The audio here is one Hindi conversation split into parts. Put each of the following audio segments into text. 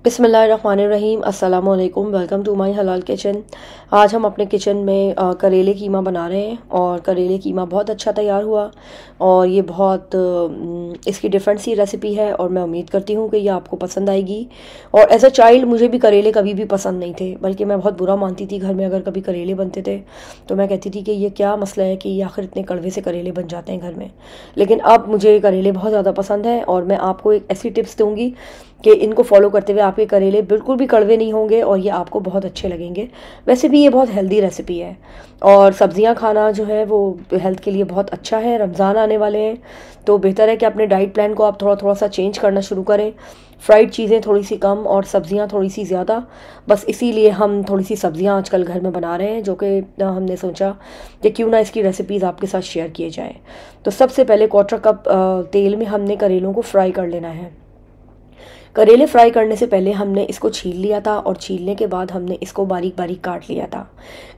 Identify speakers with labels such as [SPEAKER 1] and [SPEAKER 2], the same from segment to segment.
[SPEAKER 1] बिस्मिल्लाहिर्रहमानिर्रहीम। अस्सलाम वालेकुम। वेलकम टू माय हलाल किचन। आज हम अपने किचन में करेले कीमा बना रहे हैं और करेले कीमा बहुत अच्छा तैयार हुआ और ये बहुत इसकी डिफरेंट सी रेसिपी है और मैं उम्मीद करती हूँ कि ये आपको पसंद आएगी। और एज अ चाइल्ड मुझे भी करेले कभी भी पसंद नहीं थे, बल्कि मैं बहुत बुरा मानती थी घर में अगर कभी करेले बनते थे तो मैं कहती थी कि ये क्या मसला है कि ये आखिर इतने कड़वे से करेले बन जाते हैं घर में। लेकिन अब मुझे करेले बहुत ज़्यादा पसंद हैं और मैं आपको एक ऐसी टिप्स दूँगी कि इनको फॉलो करते हुए आपके करेले बिल्कुल भी कड़वे नहीं होंगे और ये आपको बहुत अच्छे लगेंगे। वैसे भी ये बहुत हेल्दी रेसिपी है और सब्जियां खाना जो है वो हेल्थ के लिए बहुत अच्छा है। रमज़ान आने वाले हैं तो बेहतर है कि अपने डाइट प्लान को आप थोड़ा थोड़ा सा चेंज करना शुरू करें। फ्राइड चीज़ें थोड़ी सी कम और सब्जियां थोड़ी सी ज़्यादा। बस इसीलिए हम थोड़ी सी सब्जियां आजकल घर में बना रहे हैं, जो कि हमने सोचा कि क्यों ना इसकी रेसिपीज़ आपके साथ शेयर किए जाएँ। तो सबसे पहले 1/4 कप तेल में हमने करेलों को फ्राई कर लेना है। करेले फ्राई करने से पहले हमने इसको छील लिया था और छीलने के बाद हमने इसको बारीक बारीक काट लिया था।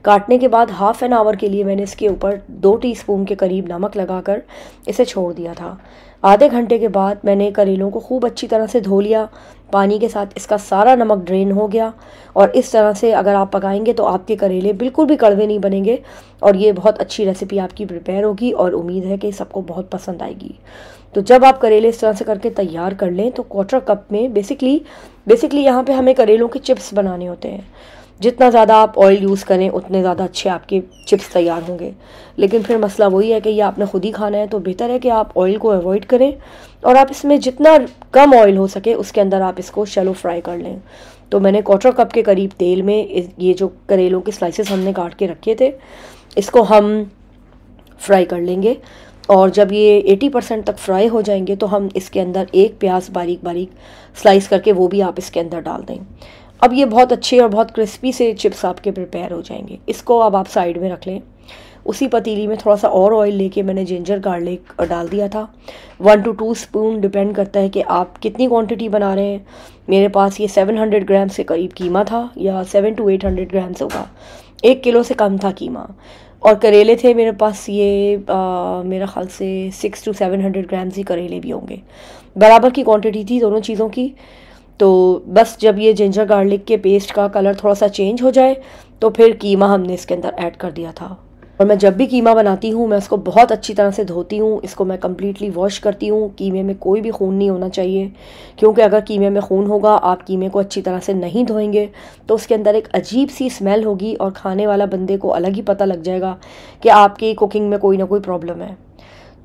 [SPEAKER 1] काटने के बाद हाफ़ एन आवर के लिए मैंने इसके ऊपर 2 टीस्पून के करीब नमक लगाकर इसे छोड़ दिया था। आधे घंटे के बाद मैंने करेलों को खूब अच्छी तरह से धो लिया। पानी के साथ इसका सारा नमक ड्रेन हो गया और इस तरह से अगर आप पकाएंगे तो आपके करेले बिल्कुल भी कड़वे नहीं बनेंगे और ये बहुत अच्छी रेसिपी आपकी प्रिपेयर होगी और उम्मीद है कि सबको बहुत पसंद आएगी। तो जब आप करेले इस तरह से करके तैयार कर लें तो 1/4 कप में बेसिकली यहाँ पे हमें करेलों के चिप्स बनाने होते हैं। जितना ज़्यादा आप ऑयल यूज़ करें उतने ज़्यादा अच्छे आपके चिप्स तैयार होंगे। लेकिन फिर मसला वही है कि ये आपने खुद ही खाना है, तो बेहतर है कि आप ऑयल को अवॉइड करें और आप इसमें जितना कम ऑयल हो सके उसके अंदर आप इसको शैलो फ्राई कर लें। तो मैंने 1/4 कप के करीब तेल में ये जो करेलों के स्लाइसेस हमने काट के रखे थे इसको हम फ्राई कर लेंगे और जब ये 80% तक फ्राई हो जाएंगे तो हम इसके अंदर एक प्याज बारीक बारीक स्लाइस करके वो भी आप इसके अंदर डाल दें। अब ये बहुत अच्छे और बहुत क्रिस्पी से चिप्स आपके प्रिपेयर हो जाएंगे। इसको अब आप साइड में रख लें। उसी पतीली में थोड़ा सा और ऑयल लेके मैंने जिंजर गार्लिक डाल दिया था। 1 to 2 स्पून, डिपेंड करता है कि आप कितनी क्वांटिटी बना रहे हैं। मेरे पास ये 700 ग्राम से करीब कीमा था या 700 to 800 ग्राम्स होगा। 1 किलो से कम था कीमा। और करेले थे मेरे पास ये मेरा ख्याल से 600 to 700 ग्राम्स ही करेले भी होंगे। बराबर की क्वांटिटी थी दोनों चीज़ों की। तो बस जब ये जिंजर गार्लिक के पेस्ट का कलर थोड़ा सा चेंज हो जाए तो फिर कीमा हमने इसके अंदर ऐड कर दिया था। और मैं जब भी कीमा बनाती हूँ मैं उसको बहुत अच्छी तरह से धोती हूँ। इसको मैं कम्प्लीटली वॉश करती हूँ। कीमे में कोई भी खून नहीं होना चाहिए, क्योंकि अगर कीमे में खून होगा, आप कीमे को अच्छी तरह से नहीं धोएंगे तो उसके अंदर एक अजीब सी स्मेल होगी और खाने वाला बंदे को अलग ही पता लग जाएगा कि आपकी कुकिंग में कोई ना कोई प्रॉब्लम है।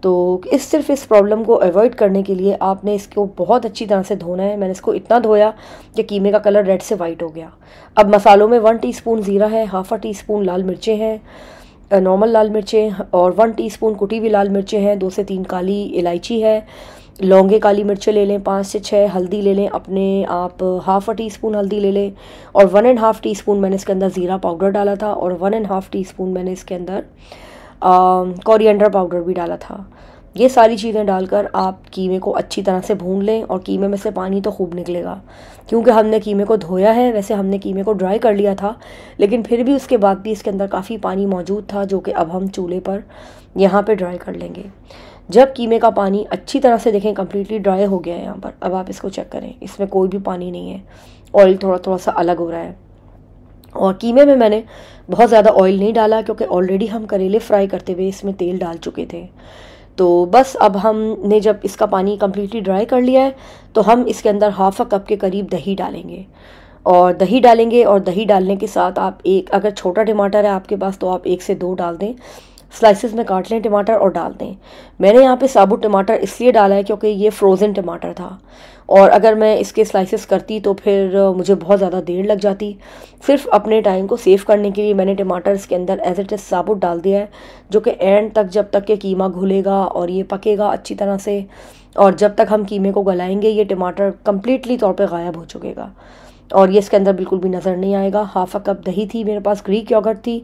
[SPEAKER 1] तो सिर्फ इस प्रॉब्लम को अवॉइड करने के लिए आपने इसको बहुत अच्छी तरह से धोना है। मैंने इसको इतना धोया कि कीमे का कलर रेड से वाइट हो गया। अब मसालों में 1 टीस्पून ज़ीरा है, हाफ़ टीस्पून लाल मिर्चें हैं, नॉर्मल लाल मिर्चें, और 1 टीस्पून कुटी हुई लाल मिर्चें हैं, 2 से 3 काली इलायची है, लौंगे काली मिर्चें ले लें, 5 से 6 हल्दी ले लें अपने आप, हाफ़ टीस्पून हल्दी ले लें, और 1.5 टीस्पून मैंने इसके अंदर ज़ीरा पाउडर डाला था और 1.5 टीस्पून मैंने इसके अंदर कोरिएंडर पाउडर भी डाला था। ये सारी चीज़ें डालकर आप कीमे को अच्छी तरह से भून लें और कीमे में से पानी तो खूब निकलेगा, क्योंकि हमने कीमे को धोया है। वैसे हमने कीमे को ड्राई कर लिया था, लेकिन फिर भी उसके बाद भी इसके अंदर काफ़ी पानी मौजूद था, जो कि अब हम चूल्हे पर यहाँ पे ड्राई कर लेंगे। जब कीमे का पानी अच्छी तरह से देखें कम्प्लीटली ड्राई हो गया है यहाँ पर, अब आप इसको चेक करें, इसमें कोई भी पानी नहीं है, ऑयल थोड़ा थोड़ा सा अलग हो रहा है। और कीमे में मैंने बहुत ज़्यादा ऑयल नहीं डाला क्योंकि ऑलरेडी हम करेले फ्राई करते हुए इसमें तेल डाल चुके थे। तो बस अब हमने जब इसका पानी कम्प्लीटली ड्राई कर लिया है तो हम इसके अंदर हाफ़ कप के करीब दही डालेंगे और दही डालने के साथ आप अगर छोटा टमाटर है आपके पास तो आप 1 से 2 डाल दें। स्लाइसेस में काट लें टमाटर और डाल दें। मैंने यहाँ पे साबुत टमाटर इसलिए डाला है क्योंकि ये फ्रोज़न टमाटर था और अगर मैं इसके स्लाइसेस करती तो फिर मुझे बहुत ज़्यादा देर लग जाती। सिर्फ अपने टाइम को सेव करने के लिए मैंने टमाटर इसके अंदर एज इट इज़ साबुत डाल दिया है, जो कि एंड तक जब तक के कीमा घुलेगा और ये पकेगा अच्छी तरह से और जब तक हम कीमे को गलाएंगे ये टमाटर कम्प्लीटली तौर पर गायब हो चुकेगा और ये इसके अंदर बिल्कुल भी नज़र नहीं आएगा। हाफ़ कप दही थी मेरे पास, ग्रीक योगर्ट थी।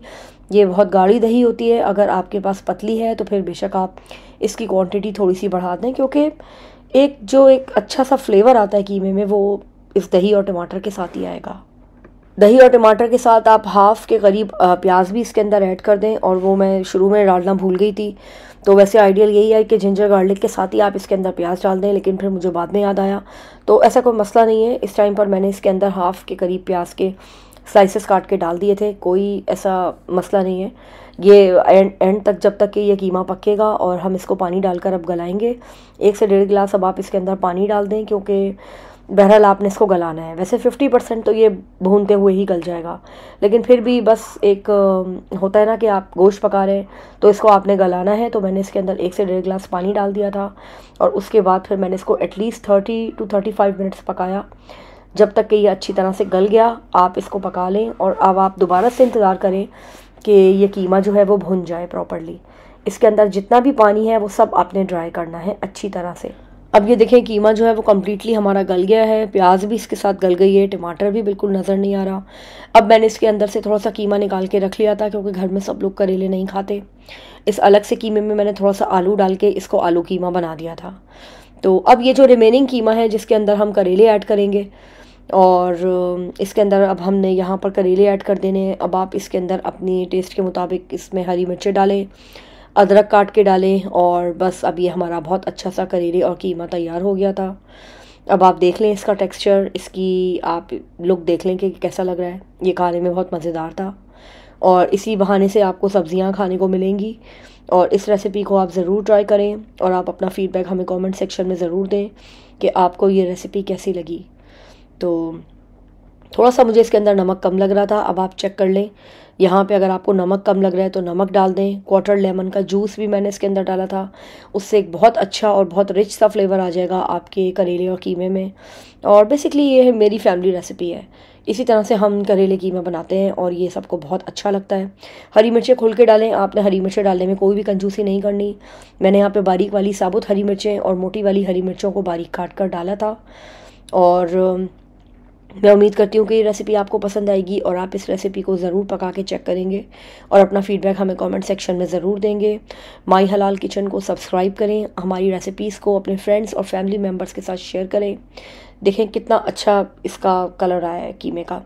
[SPEAKER 1] ये बहुत गाढ़ी दही होती है, अगर आपके पास पतली है तो फिर बेशक आप इसकी क्वांटिटी थोड़ी सी बढ़ा दें, क्योंकि एक अच्छा सा फ्लेवर आता है कीमे में वो इस दही और टमाटर के साथ ही आएगा। दही और टमाटर के साथ आप हाफ़ के करीब प्याज भी इसके अंदर ऐड कर दें और वो मैं शुरू में डालना भूल गई थी। तो वैसे आइडियल यही है कि जिंजर गार्लिक के साथ ही आप इसके अंदर प्याज डाल दें, लेकिन फिर मुझे बाद में याद आया, तो ऐसा कोई मसला नहीं है। इस टाइम पर मैंने इसके अंदर हाफ़ के करीब प्याज के स्लाइसेस काट के डाल दिए थे, कोई ऐसा मसला नहीं है। ये एंड तक जब तक कि ये कीमा पकेगा और हम इसको पानी डालकर अब गलाएंगे। 1 से 1.5 गिलास अब आप इसके अंदर पानी डाल दें, क्योंकि बहरहाल आपने इसको गलाना है। वैसे 50% तो ये भूनते हुए ही गल जाएगा, लेकिन फिर भी बस एक होता है ना कि आप गोश्त पका रहे हैं तो इसको आपने गलाना है। तो मैंने इसके अंदर 1 से 1.5 गिलास पानी डाल दिया था और उसके बाद फिर मैंने इसको एटलीस्ट 30 to 35 मिनट्स पकाया, जब तक कि ये अच्छी तरह से गल गया। आप इसको पका लें और अब आप दोबारा से इंतज़ार करें कि ये कीमा जो है वो भुन जाए प्रॉपरली। इसके अंदर जितना भी पानी है वो सब आपने ड्राई करना है अच्छी तरह से। अब ये देखें कीमा जो है वो कम्प्लीटली हमारा गल गया है, प्याज भी इसके साथ गल गई है, टमाटर भी बिल्कुल नज़र नहीं आ रहा। अब मैंने इसके अंदर से थोड़ा सा कीमा निकाल के रख लिया था, क्योंकि घर में सब लोग करेले नहीं खाते। इस अलग से कीमे में मैंने थोड़ा सा आलू डाल के इसको आलू कीमा बना दिया था। तो अब ये जो रिमेनिंग कीमा है जिसके अंदर हम करेले ऐड करेंगे, और इसके अंदर अब हमने यहाँ पर करेले ऐड कर देने हैं। अब आप इसके अंदर अपनी टेस्ट के मुताबिक इसमें हरी मिर्चें डालें, अदरक काट के डालें, और बस अब ये हमारा बहुत अच्छा सा करेले और कीमा तैयार हो गया था। अब आप देख लें इसका टेक्सचर, इसकी आप लुक देख लें कि कैसा लग रहा है। ये खाने में बहुत मज़ेदार था और इसी बहाने से आपको सब्ज़ियाँ खाने को मिलेंगी। और इस रेसिपी को आप ज़रूर ट्राई करें और आप अपना फ़ीडबैक हमें कमेंट सेक्शन में ज़रूर दें कि आपको ये रेसिपी कैसी लगी। तो थोड़ा सा मुझे इसके अंदर नमक कम लग रहा था, अब आप चेक कर लें। यहाँ पे अगर आपको नमक कम लग रहा है तो नमक डाल दें। क्वार्टर लेमन का जूस भी मैंने इसके अंदर डाला था, उससे एक बहुत अच्छा और बहुत रिच सा फ्लेवर आ जाएगा आपके करेले और कीमे में। और बेसिकली ये है मेरी फैमिली रेसिपी है, इसी तरह से हम करेले कीमा बनाते हैं और ये सबको बहुत अच्छा लगता है। हरी मिर्चें खुल के डालें, आपने हरी मिर्चें डालने में कोई भी कंजूसी नहीं करनी। मैंने यहाँ पे बारीक वाली साबुत हरी मिर्चें और मोटी वाली हरी मिर्चों को बारीक काट कर डाला था। और मैं उम्मीद करती हूँ कि ये रेसिपी आपको पसंद आएगी और आप इस रेसिपी को ज़रूर पका के चेक करेंगे और अपना फ़ीडबैक हमें कमेंट सेक्शन में ज़रूर देंगे। माई हलाल किचन को सब्सक्राइब करें, हमारी रेसिपीज़ को अपने फ्रेंड्स और फैमिली मेम्बर्स के साथ शेयर करें। देखें कितना अच्छा इसका कलर आया है कीमे का।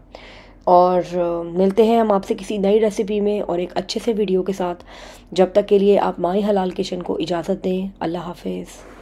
[SPEAKER 1] और मिलते हैं हम आपसे किसी नई रेसिपी में और एक अच्छे से वीडियो के साथ। जब तक के लिए आप माई हलाल किचन को इजाज़त दें। अल्लाह हाफिज़।